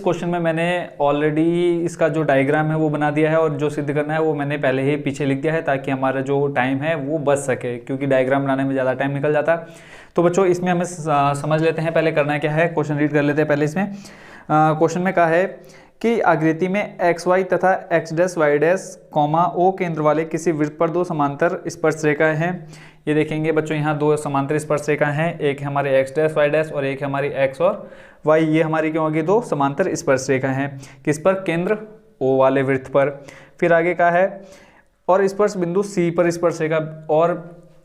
Question में मैंने already इसका जो डायग्राम है वो बना दिया है और जो सिद्ध करना है वो मैंने पहले ही पीछे लिख दिया है ताकि हमारा जो टाइम है वो बच सके, क्योंकि डायग्राम बनाने में ज़्यादा टाइम निकल जाता है। तो बच्चों इसमें हमें समझ लेते हैं पहले करना क्या है, क्वेश्चन रीड कर लेते हैं पहले। इसमें क्वेश्चन में कहा है कि आकृति में एक्स वाई तथा X dash Y dash comma O केंद्र वाले किसी वृत्त पर दो समांतर स्पर्श रेखाएं हैं। ये देखेंगे बच्चों यहाँ दो समांतर स्पर्श रेखाएं हैं, एक है हमारे एक्स डैश वाई डैश और एक है हमारी एक्स और वाई। ये हमारी क्या होगी, दो समांतर स्पर्श रेखाएं हैं किस पर, केंद्र ओ वाले वृत्त पर। फिर आगे का है और स्पर्श बिंदु सी पर स्पर्श रेखा, और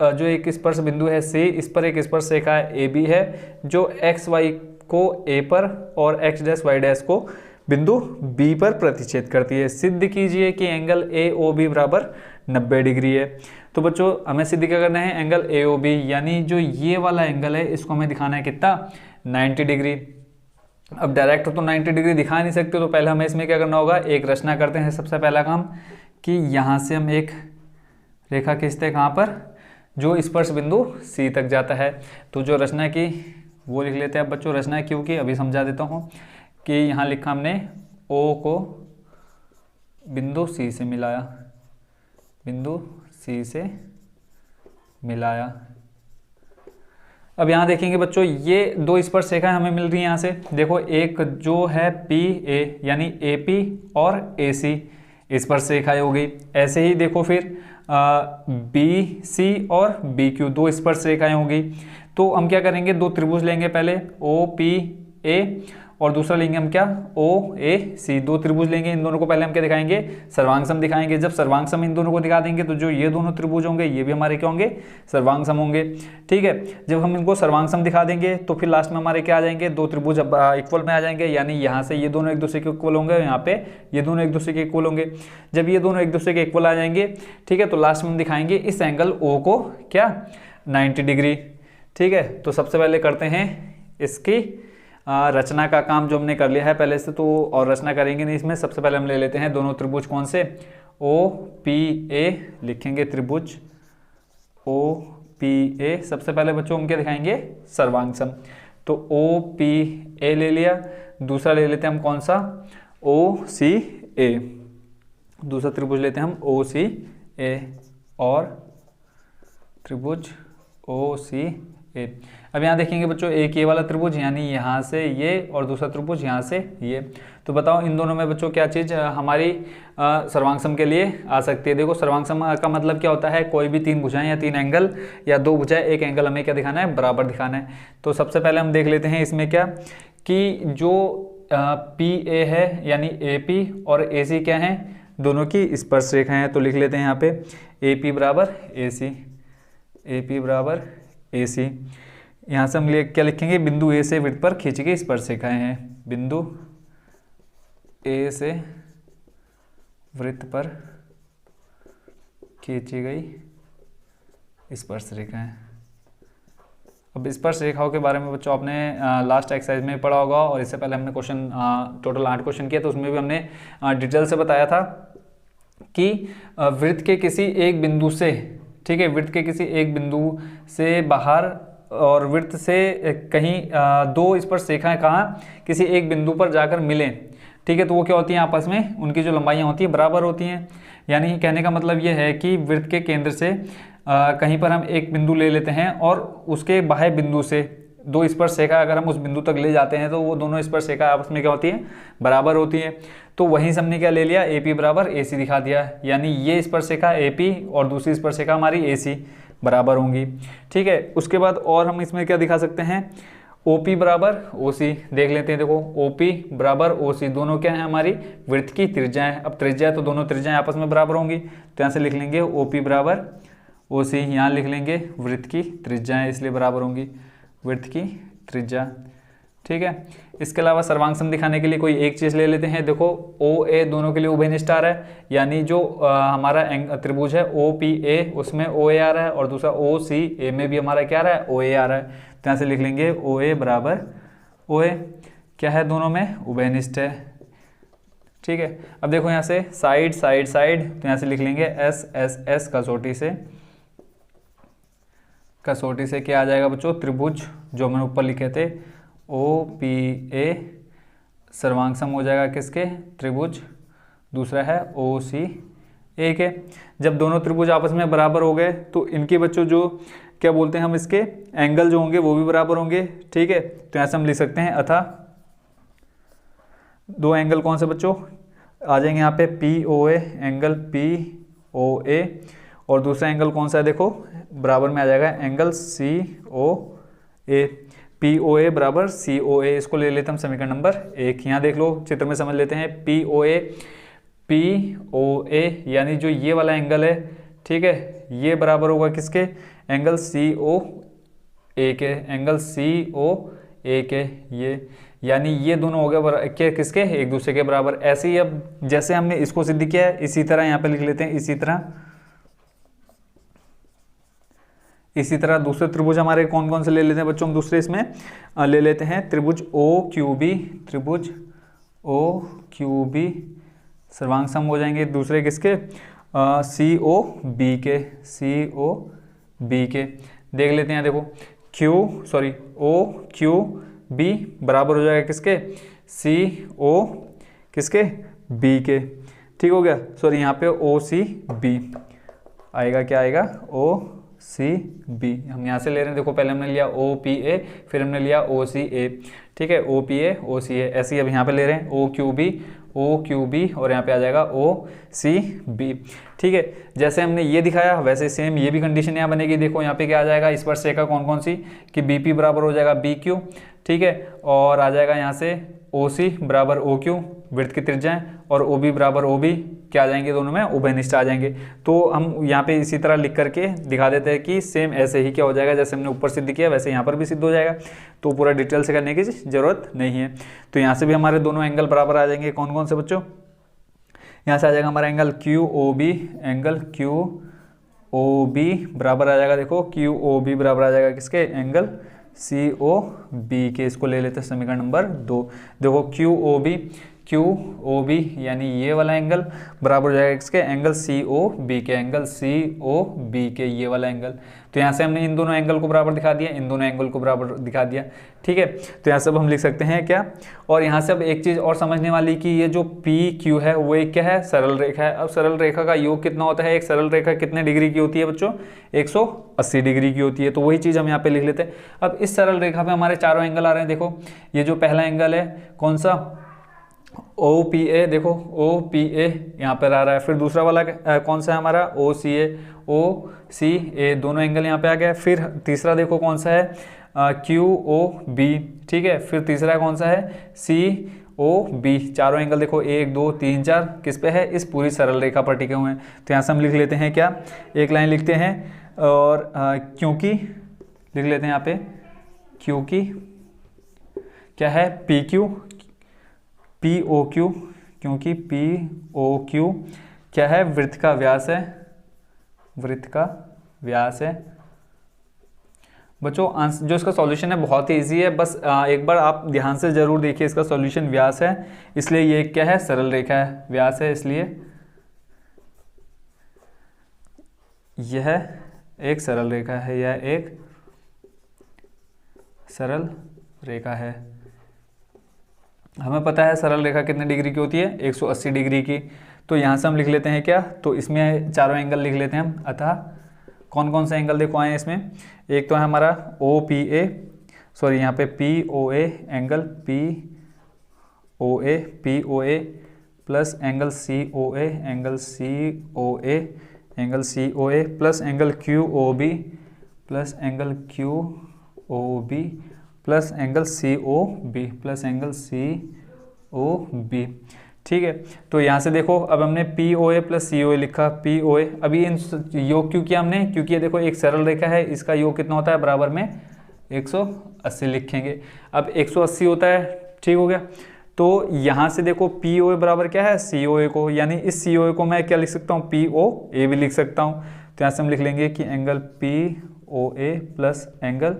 जो एक स्पर्श बिंदु है सी, इस पर एक स्पर्श रेखा ए बी है जो एक्स वाई को ए पर और एक्स डैश वाई डैश को बिंदु बी पर प्रतिच्छेद करती है। सिद्ध कीजिए कि एंगल ए ओ बी बराबर 90 डिग्री है। तो बच्चों हमें सिद्ध क्या करना है, एंगल ए ओ बी यानी जो ये वाला एंगल है इसको हमें दिखाना है कितना, 90 डिग्री। अब डायरेक्ट तो 90 डिग्री दिखा नहीं सकते, तो पहले हमें इसमें क्या करना होगा, एक रचना करते हैं। सबसे पहला काम कि यहाँ से हम एक रेखा खींचते हैं, कहाँ पर, जो स्पर्श बिंदु सी तक जाता है। तो जो रचना की वो लिख लेते हैं। अब बच्चों रचना क्यों की अभी समझा देता हूँ कि यहाँ लिखा हमने ओ को बिंदु सी से मिलाया, बिंदु सी से मिलाया। अब यहाँ देखेंगे बच्चों ये दो स्पर्श रेखाएं हमें मिल रही हैं यहाँ से। देखो एक जो है पी ए यानी ए पी और ए सी स्पर्श रेखाएं हो गई। ऐसे ही देखो फिर बी सी और बी क्यू दो स्पर्श रेखाएं हो गई। तो हम क्या करेंगे, दो त्रिभुज लेंगे, पहले ओ पी ए और दूसरा लेंगे हम क्या, ओ ए सी। दो त्रिभुज लेंगे, इन दोनों को पहले हम क्या दिखाएंगे, सर्वांगसम दिखाएंगे। जब सर्वांगसम इन दोनों को दिखा देंगे तो जो ये दोनों त्रिभुज होंगे ये भी हमारे क्या होंगे, सर्वांगसम होंगे। ठीक है, जब हम इनको सर्वांगसम दिखा देंगे तो फिर लास्ट में हमारे क्या आ जाएंगे, दो त्रिभुज इक्वल में आ जाएंगे। यानी यहाँ से ये दोनों एक दूसरे के इक्वल होंगे, यहाँ पे ये दोनों एक दूसरे के इक्वल होंगे। जब ये दोनों एक दूसरे के इक्वल आ जाएंगे, ठीक है, तो लास्ट में हम दिखाएंगे इस एंगल ओ को क्या, 90 डिग्री। ठीक है, तो सबसे पहले करते हैं इसकी रचना का काम जो हमने कर लिया है पहले से, तो और रचना करेंगे नहीं इसमें। सबसे पहले हम ले लेते हैं दोनों त्रिभुज, कौन से, ओ पी ए लिखेंगे, त्रिभुज ओ पी ए। सबसे पहले बच्चों हम क्या दिखाएंगे, सर्वांगसम। तो ओ पी ए ले लिया। दूसरा ले लेते हैं हम कौन सा, ओ सी ए। दूसरा त्रिभुज लेते हैं हम ओ सी ए और त्रिभुज ओ सी ए। अब यहाँ देखेंगे बच्चों एक ये वाला त्रिभुज यानी यहाँ से ये और दूसरा त्रिभुज यहाँ से ये। तो बताओ इन दोनों में बच्चों क्या चीज़ हमारी सर्वांगसम के लिए आ सकती है। देखो सर्वांगसम का मतलब क्या होता है, कोई भी तीन भुजाएं या तीन एंगल या दो भुजाएं, एक एंगल हमें क्या दिखाना है, बराबर दिखाना है। तो सबसे पहले हम देख लेते हैं इसमें क्या कि जो पी ए है यानी ए पी और ए सी क्या है, दोनों की स्पर्श रेखाएं हैं। तो लिख लेते हैं यहाँ पे ए पी बराबर ए सी, ए पी बराबर ए सी। यहाँ से हम क्या लिखेंगे, बिंदु ए से वृत्त पर खींची गई स्पर्श रेखाएं हैं। बिंदु ए से वृत्त पर खींची गई स्पर्श रेखाएं। अब स्पर्श रेखाओं के बारे में बच्चों आपने लास्ट एक्सरसाइज में पढ़ा होगा, और इससे पहले हमने क्वेश्चन टोटल 8 क्वेश्चन किए, तो उसमें भी हमने डिटेल से बताया था कि वृत्त के किसी एक बिंदु से, ठीक है, वृत्त के किसी एक बिंदु से बाहर और वृत्त से कहीं दो स्पर्श रेखाएं कहाँ, किसी एक बिंदु पर जाकर मिलें, ठीक है, तो वो क्या होती हैं, आपस में उनकी जो लंबाइयाँ होती हैं बराबर होती हैं। यानी कहने का मतलब ये है कि वृत्त के केंद्र से कहीं पर हम एक बिंदु ले लेते हैं और उसके बाह्य बिंदु से दो स्पर्श रेखा अगर हम उस बिंदु तक ले जाते हैं तो वो दोनों स्पर्श रेखा आपस में क्या होती हैं, बराबर होती हैं। तो वहीं से हमने क्या ले लिया, ए पी बराबर ए सी दिखा दिया। यानी ये स्पर्श रेखा ए पी और दूसरी स्पर्श रेखा हमारी ए सी बराबर होंगी। ठीक है, उसके बाद और हम इसमें क्या दिखा सकते हैं, OP बराबर OC देख लेते हैं। देखो OP बराबर OC दोनों क्या है, हमारी वृत्त की त्रिज्याएं। अब त्रिज्या है तो दोनों त्रिज्याएं आपस में बराबर होंगी, तो यहाँ से लिख लेंगे OP बराबर OC। यहाँ लिख लेंगे वृत्त की त्रिज्याएं, इसलिए बराबर होंगी वृत्त की त्रिज्या। ठीक है, इसके अलावा सर्वांगसम दिखाने के लिए कोई एक चीज़ ले लेते हैं। देखो OA दोनों के लिए उभयनिष्ठ आ रहा है, यानी जो हमारा त्रिभुज है OPA उसमें OA आ रहा है, और दूसरा OCA में भी हमारा क्या आ रहा है, OA आ रहा है। तो यहाँ से लिख लेंगे OA बराबर OA, क्या है, दोनों में उभयनिष्ठ है। ठीक है, अब देखो यहाँ से साइड साइड साइड, तो यहाँ से लिख लेंगे S कसौटी से क्या आ जाएगा बच्चों, त्रिभुज जो हमने ऊपर लिखे थे OPA सर्वांग सम हो जाएगा किसके, त्रिभुज, दूसरा है ओ सी ए के। जब दोनों त्रिभुज आपस में बराबर हो गए तो इनके बच्चों जो क्या बोलते हैं हम, इसके एंगल जो होंगे वो भी बराबर होंगे, ठीक है। तो ऐसे हम लिख सकते हैं अतः दो एंगल कौन से बच्चों आ जाएंगे यहाँ पे, P O A, angle P O ए, और दूसरा एंगल कौन सा है देखो बराबर में आ जाएगा एंगल सी ओ ए, पी ओ ए बराबर सी ओ ए। इसको ले लेते हैं हम समीकरण नंबर 1। यहाँ देख लो चित्र में समझ लेते हैं, पी ओ ए यानी जो ये वाला एंगल है, ठीक है, ये बराबर होगा किसके, एंगल सी ओ ए के, एंगल सी ओ ए के, ये यानी ये दोनों हो गए क्या किसके, एक दूसरे के बराबर। ऐसे ही अब जैसे हमने इसको सिद्ध किया है इसी तरह यहाँ पे लिख लेते हैं, इसी तरह दूसरे त्रिभुज हमारे कौन कौन से ले लेते हैं बच्चों हम, दूसरे इसमें ले लेते हैं त्रिभुज ओ क्यू बी, त्रिभुज ओ क्यू बी सर्वांग सम हो जाएंगे दूसरे किसके, सी ओ बी के, सी ओ बी के। देख लेते हैं देखो ओ क्यू बी बराबर हो जाएगा किसके, सी ओ किसके, बी के, ठीक हो गया। सॉरी यहाँ पे ओ सी बी आएगा, क्या आएगा, ओ सी बी। हम यहाँ से ले रहे हैं, देखो पहले हमने लिया ओ पी ए, फिर हमने लिया ओ सी ए, ठीक है, ओ पी ए ओ सी ए, ऐसे ही अब यहाँ पे ले रहे हैं ओ क्यू बी और यहाँ पे आ जाएगा ओ सी बी, ठीक है। जैसे हमने ये दिखाया वैसे सेम ये भी कंडीशन यहाँ बनेगी। देखो यहाँ पे क्या आ जाएगा, इस पर से का कौन कौन सी, कि बी पी बराबर हो जाएगा बी क्यू, ठीक है, और आ जाएगा यहाँ से ओ सी बराबर ओ क्यू, वृत्त की त्रिज्याएं, और ओ बी बराबर ओ बी, क्या आ जाएंगे दोनों में, उभयनिष्ठ आ जाएंगे। तो हम यहाँ पे इसी तरह लिख करके दिखा देते हैं कि सेम ऐसे ही क्या हो जाएगा, जैसे हमने ऊपर सिद्ध किया वैसे यहाँ पर भी सिद्ध हो जाएगा। तो पूरा डिटेल से करने की जरूरत नहीं है। तो यहाँ से भी हमारे दोनों एंगल बराबर आ जाएंगे। कौन कौन से बच्चों, यहाँ से आ जाएगा हमारा angle Q O B, angle Q O B बराबर आ जाएगा, देखो क्यू ओ बी बराबर आ जाएगा किसके, एंगल सी ओ बी के। इसको ले लेते हैं समीकरण नंबर 2। देखो क्यू ओ बी यानी ये वाला एंगल बराबर हो जाएगा किसके, एंगल सी ओ बी के, एंगल सी ओ बी के, ये वाला एंगल। तो यहाँ से हमने इन दोनों एंगल को बराबर दिखा दिया, इन दोनों एंगल को बराबर दिखा दिया, ठीक है। तो यहाँ से अब हम लिख सकते हैं क्या, और यहाँ से अब एक चीज़ और समझने वाली कि ये जो पी क्यू है वो एक क्या है, सरल रेखा है। अब सरल रेखा का योग कितना होता है, एक सरल रेखा कितने डिग्री की होती है बच्चों, 180 डिग्री की होती है। तो वही चीज़ हम यहाँ पे लिख लेते हैं। अब इस सरल रेखा पे हमारे चारों एंगल आ रहे हैं। देखो ये जो पहला एंगल है कौन सा, ओ पी ए, देखो ओ पी ए यहाँ पर आ रहा है। फिर दूसरा वाला कौन सा है हमारा, ओ सी ए, दोनों एंगल यहाँ पे आ गया। फिर तीसरा देखो कौन सा है, क्यू ओ बी, ठीक है। फिर तीसरा कौन सा है, सी ओ बी। चारों एंगल देखो 1 2 3 4 किस पे है, इस पूरी सरल रेखा पर टिके हुए हैं। तो यहाँ से हम लिख लेते हैं क्या, एक लाइन लिखते हैं, और क्योंकि लिख लेते हैं यहाँ पे, क्योंकि क्या है, P Q P O Q, क्योंकि पी ओ क्यू क्या है, वृत्त का व्यास है, वृत्त का व्यास है। बच्चों जो इसका सॉल्यूशन है बहुत ही इजी है, बस एक बार आप ध्यान से जरूर देखिए। इसका सॉल्यूशन व्यास है, इसलिए ये क्या है, सरल रेखा है, व्यास है इसलिए यह एक सरल रेखा है, यह एक सरल रेखा है। हमें पता है सरल रेखा कितने डिग्री की होती है, 180 डिग्री की। तो यहाँ से हम लिख लेते हैं क्या, तो इसमें चारों एंगल लिख लेते हैं हम। अतः कौन कौन से एंगल देखो आए हैं इसमें, एक तो है हमारा ओ पी ए, सॉरी यहाँ पे P O A, angle P O A plus angle C O A, angle C O A, angle C O A plus angle Q O B, plus angle Q O B plus angle C O B, plus angle C O B, ठीक है। तो यहाँ से देखो अब हमने P O A plus C O ए लिखा, P O ए। अभी इन योग क्यों किया हमने, क्योंकि ये देखो एक सरल रेखा है, इसका योग कितना होता है, बराबर में 180 लिखेंगे। अब 180 होता है, ठीक हो गया। तो यहाँ से देखो पी ओ ए बराबर क्या है, सी ओ ए को, यानी इस सी ओ ए को मैं क्या लिख सकता हूँ, पी ओ ए भी लिख सकता हूँ। तो यहाँ से हम लिख लेंगे कि angle P O A plus angle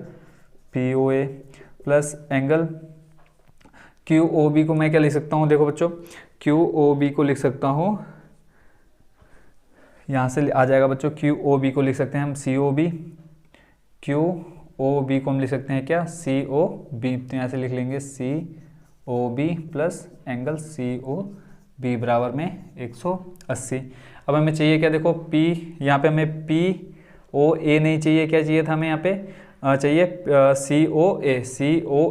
P O A plus angle Q O B को मैं क्या लिख सकता हूँ, देखो बच्चों क्यू ओ बी को लिख सकता हूँ, यहाँ से आ जाएगा बच्चों क्यू ओ बी को लिख सकते हैं हम C O B, Q O B को हम लिख सकते हैं क्या, सी ओ बी। तो यहाँ से लिख लेंगे C O B plus angle C O B बराबर में 180। अब हमें चाहिए क्या, देखो P, यहाँ पे हमें पी ओ ए नहीं चाहिए, क्या चाहिए था हमें यहाँ पे चाहिए सी ओ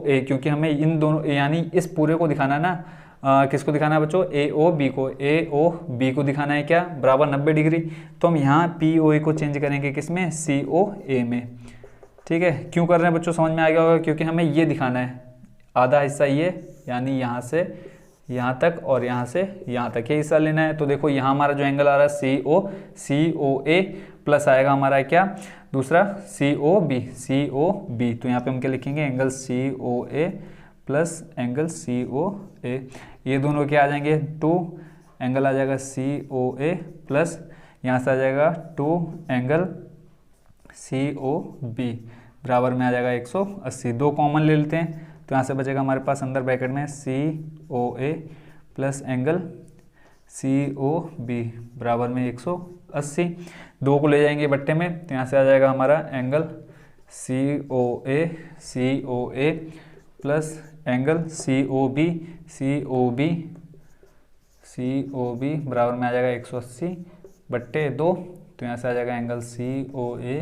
ए, क्योंकि हमें इन दोनों यानी इस पूरे को दिखाना है ना, किसको दिखाना है बच्चों, ए ओ बी को दिखाना है क्या, बराबर 90 डिग्री। तो हम यहाँ पी ओ ए को चेंज करेंगे किसमें, सी ओ ए में। ठीक है, क्यों कर रहे हैं बच्चों, समझ में आ गया होगा, क्योंकि हमें ये दिखाना है आधा हिस्सा ये, यानी यहाँ से यहाँ तक और यहाँ से यहाँ तक ये हिस्सा लेना है। तो देखो यहाँ हमारा जो एंगल आ रहा है सी ओ ए प्लस आएगा हमारा क्या, दूसरा सी ओ बी। तो यहाँ पे हम क्या लिखेंगे, angle C O A plus angle C O ए, ये दोनों क्या आ जाएंगे 2, एंगल आ जाएगा सी ओ ए प्लस यहाँ से आ जाएगा 2 एंगल सी ओ बी बराबर में आ जाएगा 180। 2 कॉमन ले लेते हैं, तो यहाँ से बचेगा हमारे पास अंदर ब्रैकेट में C O A plus angle C O B बराबर में 180। 2 को ले जाएंगे बट्टे में, तो यहाँ से आ जाएगा हमारा angle C O A plus angle C O B बराबर में आ जाएगा 180 बट्टे 2। तो यहाँ से आ जाएगा angle C O A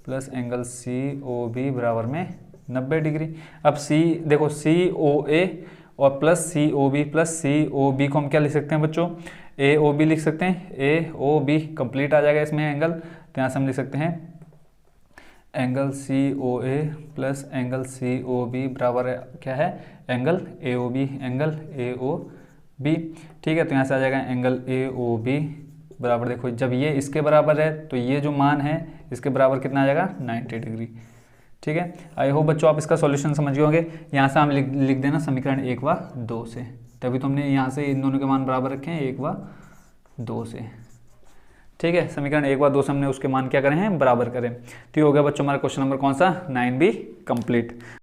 plus angle C O B बराबर में 90 डिग्री। अब सी देखो सी ओ ए और प्लस सी ओ बी को हम क्या लिख सकते हैं बच्चों, ए ओ बी लिख सकते हैं, ए ओ बी कंप्लीट आ जाएगा इसमें एंगल। तो यहाँ से हम लिख सकते हैं angle C O A plus angle C O B बराबर क्या है, एंगल ए ओ बी। ठीक है, तो यहाँ से आ जाएगा एंगल ए ओ बी बराबर, देखो जब ये इसके बराबर है तो ये जो मान है इसके बराबर कितना आ जाएगा 90 डिग्री। ठीक है, आई होप बच्चों आप इसका सॉल्यूशन समझ गए होंगे। यहाँ से हम लिख देना समीकरण 1 व 2 से, तभी तो हमने यहाँ से इन दोनों के मान बराबर रखे हैं 1 व 2 से। ठीक है, समीकरण 1 व 2 से हमने उसके मान क्या करें हैं, बराबर करें। तो ये हो गया बच्चों हमारा क्वेश्चन नंबर कौन सा, 9B कंप्लीट।